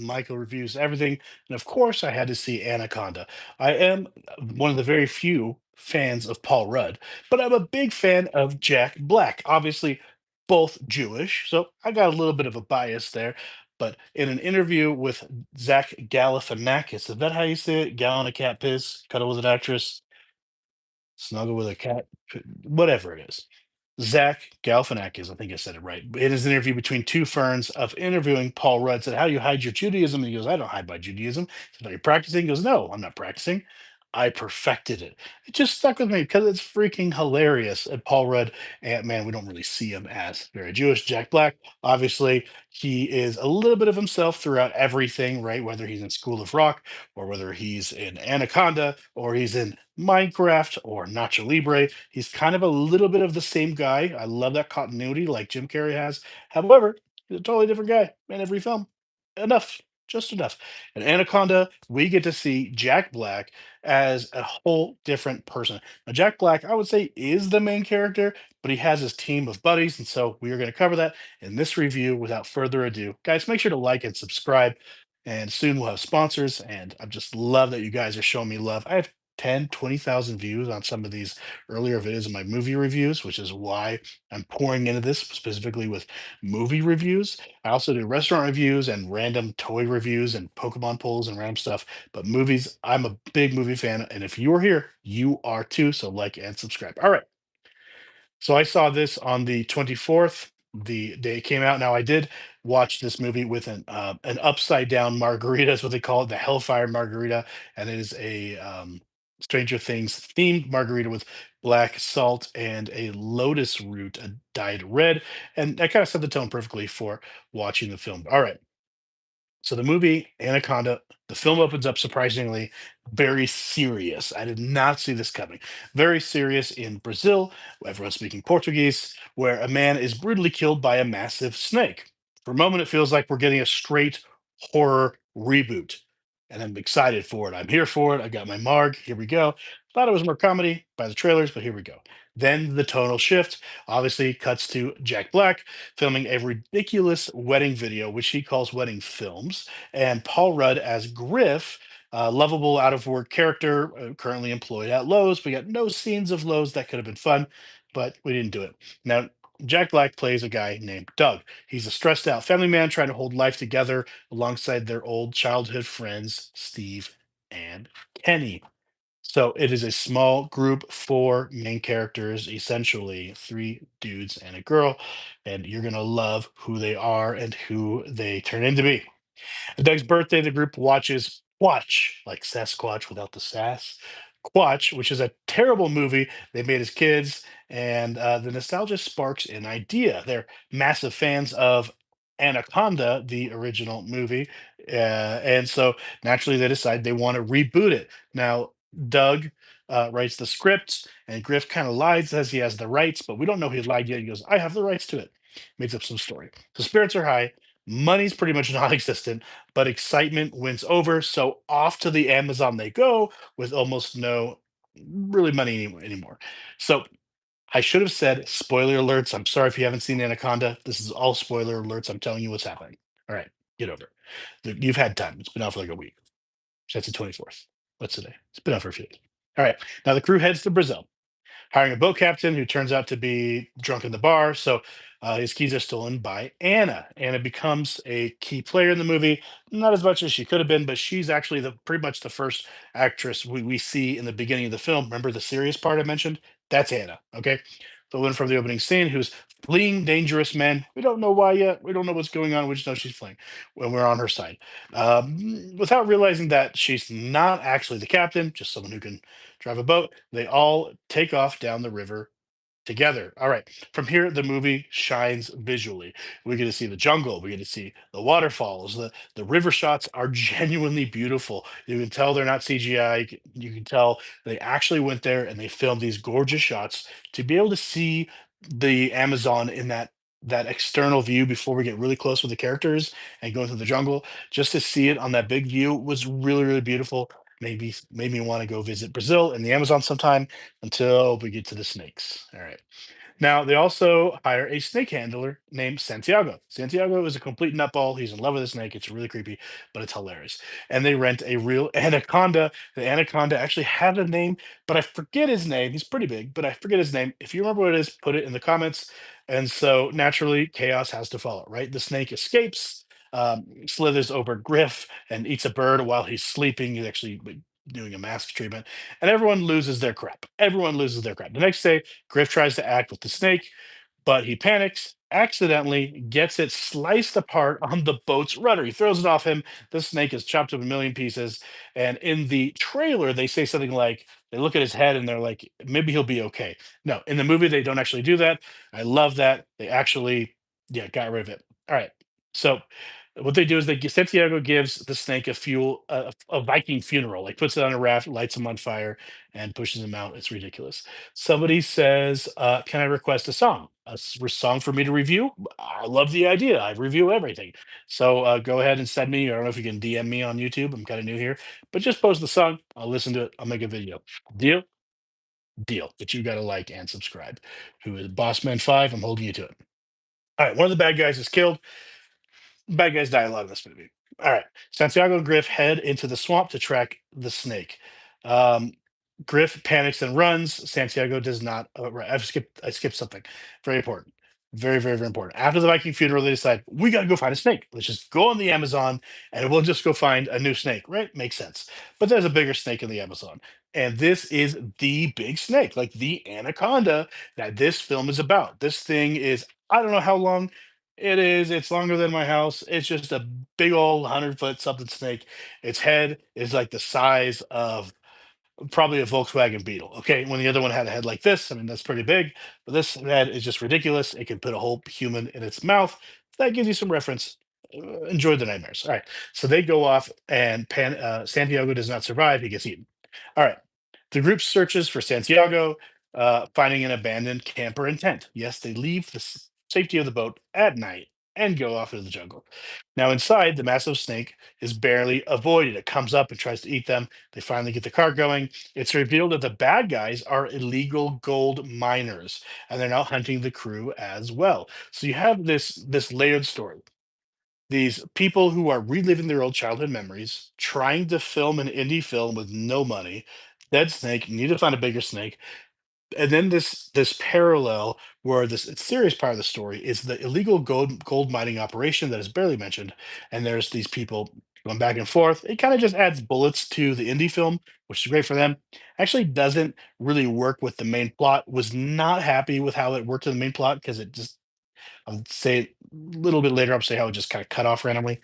Michael reviews everything. And of course, I had to see Anaconda. I am one of the very few fans of Paul Rudd, but I'm a big fan of Jack Black. Obviously, both Jewish, so I got a little bit of a bias there. But in an interview with Zach Galifianakis, is that how you say it? Gal in a cat piss, cuddle with an actress, snuggle with a cat, whatever it is. Zach Galifianakis, I think I said it right. In his interview between two ferns of interviewing Paul Rudd, said, "How do you hide your Judaism?" And he goes, "I don't hide my Judaism." He said, "Are you practicing?" He goes, "No, I'm not practicing. I perfected it." It just stuck with me because it's freaking hilarious. And Paul Rudd, and man, we don't really see him as very Jewish. Jack Black, obviously, he is a little bit of himself throughout everything, right? Whether he's in School of Rock or whether he's in Anaconda or he's in Minecraft or Nacho Libre. He's kind of a little bit of the same guy. I love that continuity like Jim Carrey has. However, he's a totally different guy in every film. Enough, just enough. In Anaconda, we get to see Jack Black as a whole different person. Now, Jack Black, I would say, is the main character, but he has his team of buddies. And so we are going to cover that in this review without further ado. Guys, make sure to like and subscribe. And soon we'll have sponsors. And I just love that you guys are showing me love. I have 10, 20,000 views on some of these earlier videos of my movie reviews, which is why I'm pouring into this specifically with movie reviews. I also do restaurant reviews and random toy reviews and Pokemon polls and random stuff. But movies, I'm a big movie fan. And if you're here, you are too. So like and subscribe. All right. So I saw this on the 24th, the day it came out. Now I did watch this movie with an upside down margarita, is what they call it, the Hellfire Margarita, and it is a Stranger Things themed margarita with black salt and a lotus root dyed red, and that kind of set the tone perfectly for watching the film. All right. So the movie Anaconda, the film opens up surprisingly very serious. I did not see this coming. Very serious in Brazil, where everyone's speaking Portuguese, where a man is brutally killed by a massive snake. For a moment, it feels like we're getting a straight horror reboot, and I'm excited for it. I'm here for it. I got my marg. Here we go. Thought it was more comedy by the trailers, but here we go. Then the tonal shift obviously cuts to Jack Black filming a ridiculous wedding video, which he calls wedding films, and Paul Rudd as Griff, lovable out of work character, currently employed at Lowe's. We got no scenes of Lowe's that could have been fun, but we didn't do it. Now, Jack Black plays a guy named Doug. He's a stressed out family man trying to hold life together alongside their old childhood friends, Steve and Kenny. So it is a small group, four main characters, essentially three dudes and a girl, and you're gonna love who they are and who they turn into be. On Doug's birthday, the group watches Quatch, like Sasquatch without the sass. Quatch, which is a terrible movie they made as kids, and the nostalgia sparks an idea. They're massive fans of Anaconda, the original movie, and so naturally they decide they want to reboot it. Now, Doug writes the script, and Griff kind of lies, says he has the rights, but we don't know he lied yet. He goes, "I have the rights to it." Makes up some story. So spirits are high. Money's pretty much non-existent, but excitement wins over. So off to the Amazon they go with almost no really money anymore. So I should have said spoiler alerts. I'm sorry if you haven't seen Anaconda. This is all spoiler alerts. I'm telling you what's happening. All right, get over it. You've had time. It's been out for like a week. That's the 24th. What's today? It's been out for a few days. All right. Now the crew heads to Brazil, hiring a boat captain who turns out to be drunk in the bar. So his keys are stolen by Anna. Anna becomes a key player in the movie, not as much as she could have been, but she's actually the pretty much the first actress we see in the beginning of the film. Remember the serious part I mentioned? That's Anna. Okay. The one from the opening scene who's fleeing dangerous men. We don't know why yet. We don't know what's going on. We just know she's fleeing when we're on her side. Without realizing that she's not actually the captain, just someone who can drive a boat. They all take off down the river together. All right. From here, the movie shines visually. We get to see the jungle. We get to see the waterfalls. The river shots are genuinely beautiful. You can tell they're not CGI. You can tell they actually went there and they filmed these gorgeous shots to be able to see the Amazon in that external view before we get really close with the characters and go into the jungle. Just to see it on that big view was really, really beautiful. Maybe made me want to go visit Brazil and the Amazon sometime until we get to the snakes. All right. Now, they also hire a snake handler named Santiago. Santiago is a complete nutball. He's in love with a snake. It's really creepy, but it's hilarious. And they rent a real anaconda. The anaconda actually had a name, but I forget his name. He's pretty big, but I forget his name. If you remember what it is, put it in the comments. And so naturally, chaos has to follow, right? The snake escapes, slithers over Griff, and eats a bird while he's sleeping. He's actually doing a mask treatment, and everyone loses their crap. Everyone loses their crap. The next day, Griff tries to act with the snake, but he panics, accidentally gets it sliced apart on the boat's rudder. He throws it off him. The snake is chopped up a million pieces. And in the trailer, they say something like, they look at his head and they're like, maybe he'll be okay. No, in the movie, they don't actually do that. I love that. They actually, yeah, got rid of it. All right. So what they do is Santiago gives the snake a Viking funeral, like puts it on a raft, lights him on fire, and pushes him out. It's ridiculous. Somebody says, "Can I request a song? Song for me to review?" I love the idea. I review everything. So go ahead and send me. I don't know if you can DM me on YouTube. I'm kind of new here, but just post the song. I'll listen to it. I'll make a video. Deal? Deal. But you got to like and subscribe. Who is Bossman 5? I'm holding you to it. All right. One of the bad guys is killed. Bad guys die a lot in this movie. All right. Santiago and Griff head into the swamp to track the snake. Um, Griff panics and runs. Santiago does not. Right, I skipped something. Very important. Very, very, very important. After the Viking funeral, they decide we got to go find a snake. Let's just go on the Amazon and we'll just go find a new snake. Right? Makes sense. But there's a bigger snake in the Amazon, and this is the big snake, like the anaconda that this film is about. This thing is, I don't know how long it is. It's longer than my house. It's just a big old 100-foot something snake. Its head is like the size of probably a Volkswagen Beetle. Okay, when the other one had a head like this, I mean that's pretty big, but this head is just ridiculous. It can put a whole human in its mouth. That gives you some reference. Enjoy the nightmares. All right, so they go off, and Santiago does not survive. He gets eaten. All right, the group searches for Santiago, finding an abandoned camper and tent. Yes, they leave the safety of the boat at night and go off into the jungle. Now, inside, the massive snake is barely avoided. It comes up and tries to eat them. They finally get the car going. It's revealed that the bad guys are illegal gold miners, and they're now hunting the crew as well. So you have this layered story. These people who are reliving their old childhood memories, trying to film an indie film with no money. Dead snake, need to find a bigger snake, and then this parallel where this serious part of the story is the illegal gold mining operation that is barely mentioned, and there's these people going back and forth. It kind of just adds bullets to the indie film, which is great for them. Actually doesn't really work with the main plot. Was not happy with how it worked in the main plot because it just, I'll say it a little bit later, I'll say how it just kind of cut off randomly,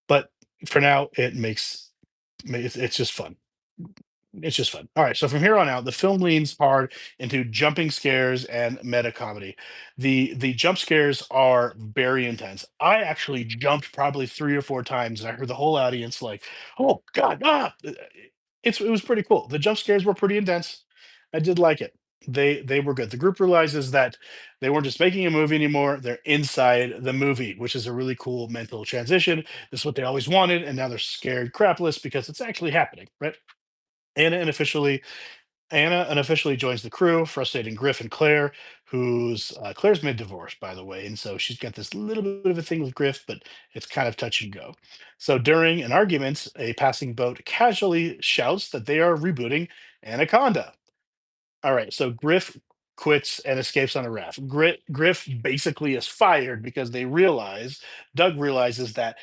but for now it makes it's just fun. It's just fun. All right, so from here on out, the film leans hard into jumping scares and meta comedy. The jump scares are very intense. I actually jumped probably 3 or 4 times, and I heard the whole audience like, "Oh God, ah!" It was pretty cool. The jump scares were pretty intense. I did like it. They were good. The group realizes that they weren't just making a movie anymore; they're inside the movie, which is a really cool mental transition. This is what they always wanted, and now they're scared crapless because it's actually happening, right? Anna unofficially Anna unofficially joins the crew, frustrating Griff and Claire, who's Claire's mid-divorce, by the way, and so she's got this little bit of a thing with Griff, but it's kind of touch and go. So during an argument, a passing boat casually shouts that they are rebooting Anaconda. All right, so Griff quits and escapes on a raft. Griff basically is fired because Doug realizes that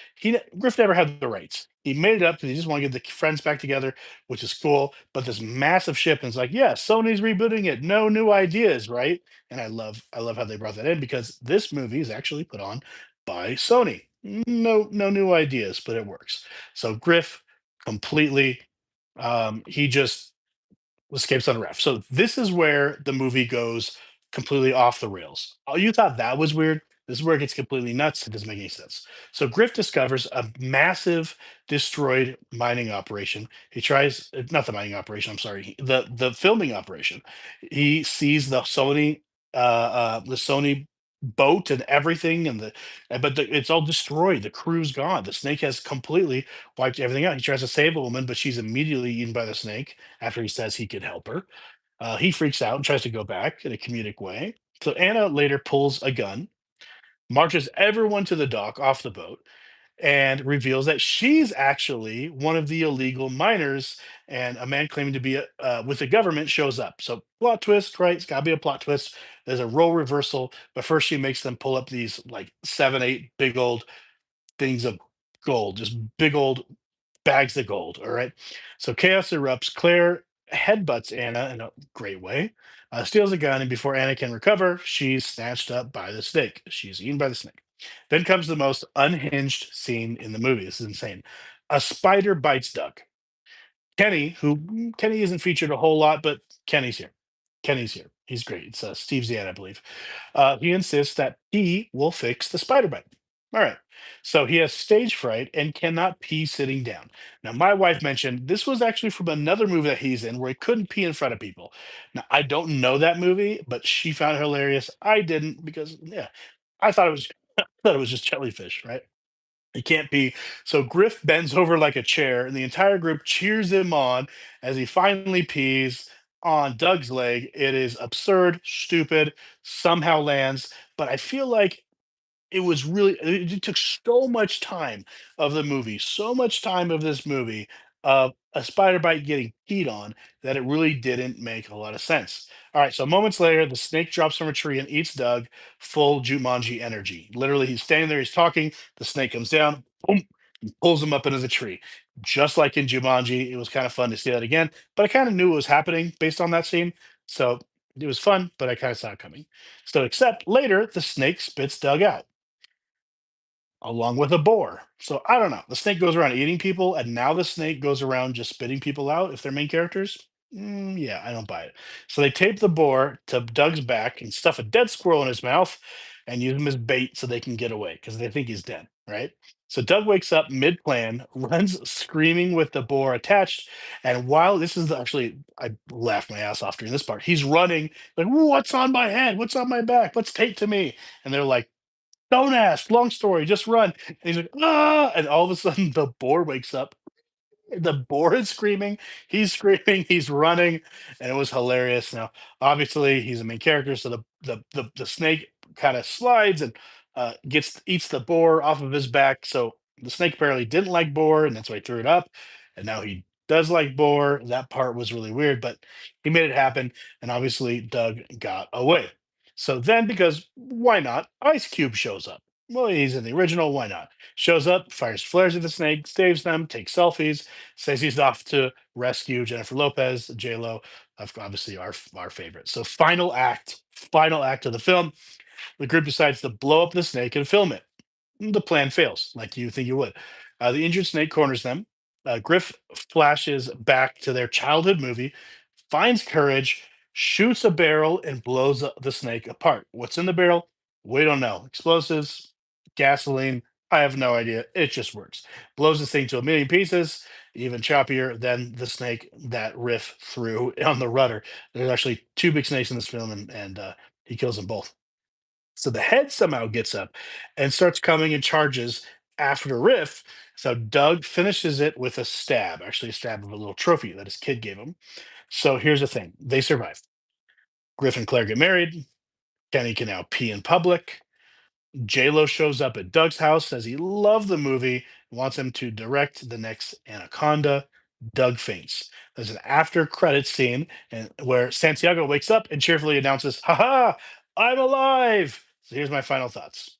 Griff never had the rights. He made it up because he just want to get the friends back together, which is cool. But this massive ship, and it's like, yeah, Sony's rebooting it. No new ideas, right? And I love how they brought that in because this movie is actually put on by Sony. No new ideas, but it works. So Griff completely, he just escapes on a raft. So this is where the movie goes completely off the rails. Oh, you thought that was weird? This is where it gets completely nuts. It doesn't make any sense. So Griff discovers a massive destroyed mining operation. He tries, not the mining operation. I'm sorry, the filming operation. He sees the Sony boat and everything, it's all destroyed. The crew's gone. The snake has completely wiped everything out. He tries to save a woman, but she's immediately eaten by the snake after he says he could help her. He freaks out and tries to go back in a comedic way. So Anna later pulls a gun, marches everyone to the dock off the boat, and reveals that she's actually one of the illegal miners. And a man claiming to be with the government shows up. So plot twist, right? It's got to be a plot twist. There's a role reversal, but first she makes them pull up these like 7, 8 big old things of gold, just big old bags of gold. All right. So chaos erupts. Claire headbutts Anna in a great way, steals a gun, and before Anna can recover, she's snatched up by the snake. She's eaten by the snake. Then comes the most unhinged scene in the movie. This is insane. A spider bites Doug. Kenny isn't featured a whole lot, but Kenny's here. Kenny's here. He's great. It's Steve Zahn, I believe. He insists that he will fix the spider bite. All right. So he has stage fright and cannot pee sitting down. Now, my wife mentioned this was actually from another movie that he's in where he couldn't pee in front of people. Now, I don't know that movie, but she found it hilarious. I didn't because, yeah, I thought it was thought it was just jellyfish, right? He can't pee. So Griff bends over like a chair, and the entire group cheers him on as he finally pees on Doug's leg. It is absurd, stupid, somehow lands. But I feel like it took so much time of the movie, so much time of this movie of a spider bite getting peed on that it really didn't make a lot of sense. All right, so moments later, the snake drops from a tree and eats Doug, full Jumanji energy. Literally, he's standing there, he's talking, the snake comes down, boom, and pulls him up into the tree. Just like in Jumanji, it was kind of fun to see that again, but I kind of knew what was happening based on that scene. So it was fun, but I kind of saw it coming. So, except later, the snake spits Doug out along with a boar. So I don't know. The snake goes around eating people, and now the snake goes around just spitting people out if they're main characters. Yeah, I don't buy it. So they tape the boar to Doug's back and stuff a dead squirrel in his mouth and use him as bait so they can get away because they think he's dead, right? So Doug wakes up mid plan, runs screaming with the boar attached. And while this is actually, I laughed my ass off during this part, he's running like, "What's on my head? What's on my back? What's taped to me?" And they're like, "Don't ask. Long story. Just run." And he's like, "Ah!" And all of a sudden, the boar wakes up. The boar is screaming. He's screaming. He's running, and it was hilarious. Now, obviously, he's a main character, so the snake kind of slides and gets eats the boar off of his back. So the snake apparently didn't like boar, and that's why he threw it up. And now he does like boar. That part was really weird, but he made it happen. And obviously, Doug got away. So then, because why not? Ice Cube shows up. Well, he's in the original. Why not? Shows up, fires flares at the snake, saves them, takes selfies, says he's off to rescue Jennifer Lopez, J Lo, obviously our favorite. So final act of the film, the group decides to blow up the snake and film it. The plan fails, like you think you would. The injured snake corners them. Griff flashes back to their childhood movie, finds courage, shoots a barrel, and blows the snake apart. What's in the barrel? We don't know. Explosives, gasoline. I have no idea. It just works. Blows this thing to a million pieces, even choppier than the snake that Riff threw on the rudder. There's actually two big snakes in this film, and he kills them both. So the head somehow gets up and starts coming in charges after Riff. So Doug finishes it with a stab, actually a stab of a little trophy that his kid gave him. So here's the thing: they survive. Griff and Claire get married. Kenny can now pee in public. J Lo shows up at Doug's house, says he loved the movie, wants him to direct the next Anaconda. Doug faints. There's an after credits scene where Santiago wakes up and cheerfully announces, "Ha ha! I'm alive!" So here's my final thoughts.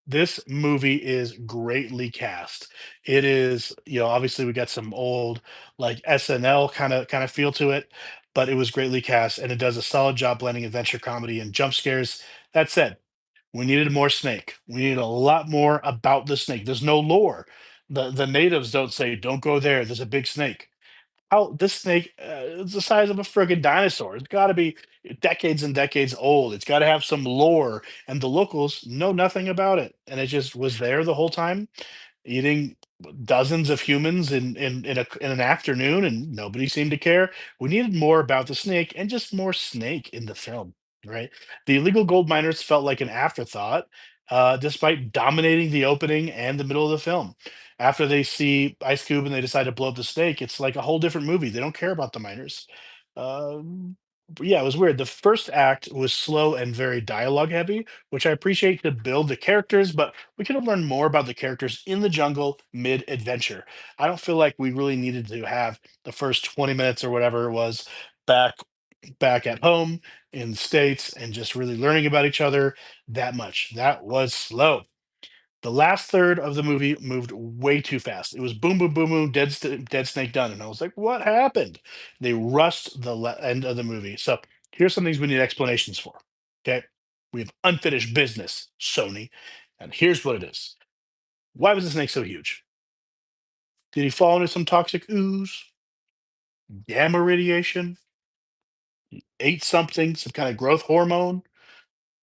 This movie is greatly cast. It is, obviously we got some old like SNL kind of feel to it, but it was greatly cast and it does a solid job blending adventure comedy and jump scares. That said, we needed more snake. We needed a lot more about the snake. There's no lore. The natives don't say, "Don't go there. There's a big snake." How this snake is the size of a friggin' dinosaur. It's got to be decades and decades old. It's got to have some lore, and the locals know nothing about it. And it just was there the whole time, eating dozens of humans in an afternoon, and nobody seemed to care. We needed more about the snake and just more snake in the film, right? The illegal gold miners felt like an afterthought, despite dominating the opening and the middle of the film. After they see Ice Cube and they decide to blow up the snake, it's like a whole different movie. They don't care about the miners. Yeah, it was weird. The first act was slow and very dialogue heavy, which I appreciate to build the characters, but we could have learned more about the characters in the jungle mid adventure. I don't feel like we really needed to have the first 20 minutes or whatever it was back back at home in the States and just really learning about each other that much. That was slow. The last third of the movie moved way too fast. It was boom, boom, boom, boom, dead snake done, and I was like, "What happened?" They rushed the end of the movie. So here's some things we need explanations for. Okay, we have unfinished business, Sony, and here's what it is. Why was the snake so huge? Did he fall into some toxic ooze, gamma radiation, ate something, some kind of growth hormone?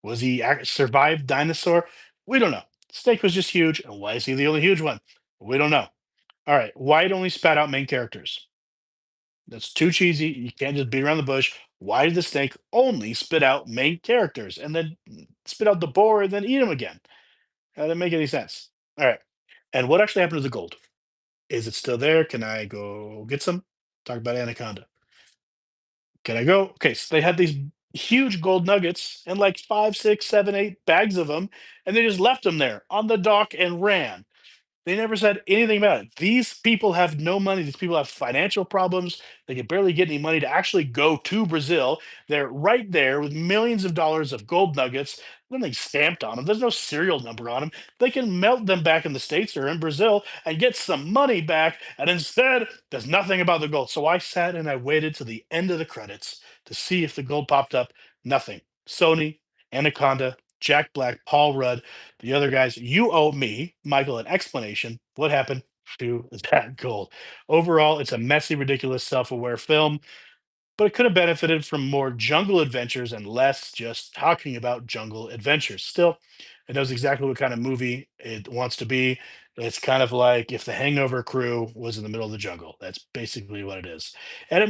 Was he survived dinosaur? We don't know. Snake was just huge, and why is he the only huge one? We don't know. All right, why it only spat out main characters? That's too cheesy. You can't just beat around the bush. Why did the snake only spit out main characters and then spit out the boar and then eat him again? That didn't make any sense. All right, and what actually happened to the gold? Is it still there? Can I go get some? Talk about Anaconda. Can I go? Okay, so they had these huge gold nuggets and like five, six, seven, 8 bags of them, and they just left them there on the dock and ran. They never said anything about it. These people have no money. These people have financial problems. They can barely get any money to actually go to Brazil. They're right there with millions of dollars of gold nuggets. Nothing stamped on them. There's no serial number on them. They can melt them back in the States or in Brazil and get some money back. And instead, there's nothing about the gold. So I sat and I waited to the end of the credits to see if the gold popped up. Nothing. Sony, Anaconda, Jack Black, Paul Rudd, the other guys, you owe me, Michael, an explanation. What happened to that gold? Overall, it's a messy, ridiculous, self aware film, but it could have benefited from more jungle adventures and less just talking about jungle adventures. Still, it knows exactly what kind of movie it wants to be. It's kind of like if the Hangover crew was in the middle of the jungle. That's basically what it is. And it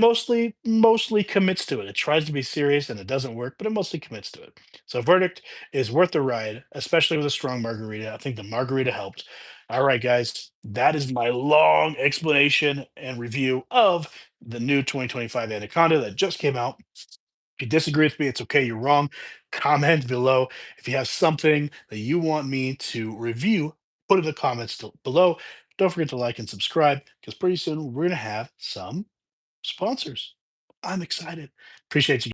mostly commits to it. It tries to be serious and it doesn't work, but it mostly commits to it. So verdict is worth the ride, especially with a strong margarita. I think the margarita helped. All right, guys, that is my long explanation and review of the new 2025 Anaconda that just came out. If you disagree with me, it's okay. You're wrong. Comment below. If you have something that you want me to review, put it in the comments below. Don't forget to like and subscribe because pretty soon we're going to have some sponsors. I'm excited. Appreciate you.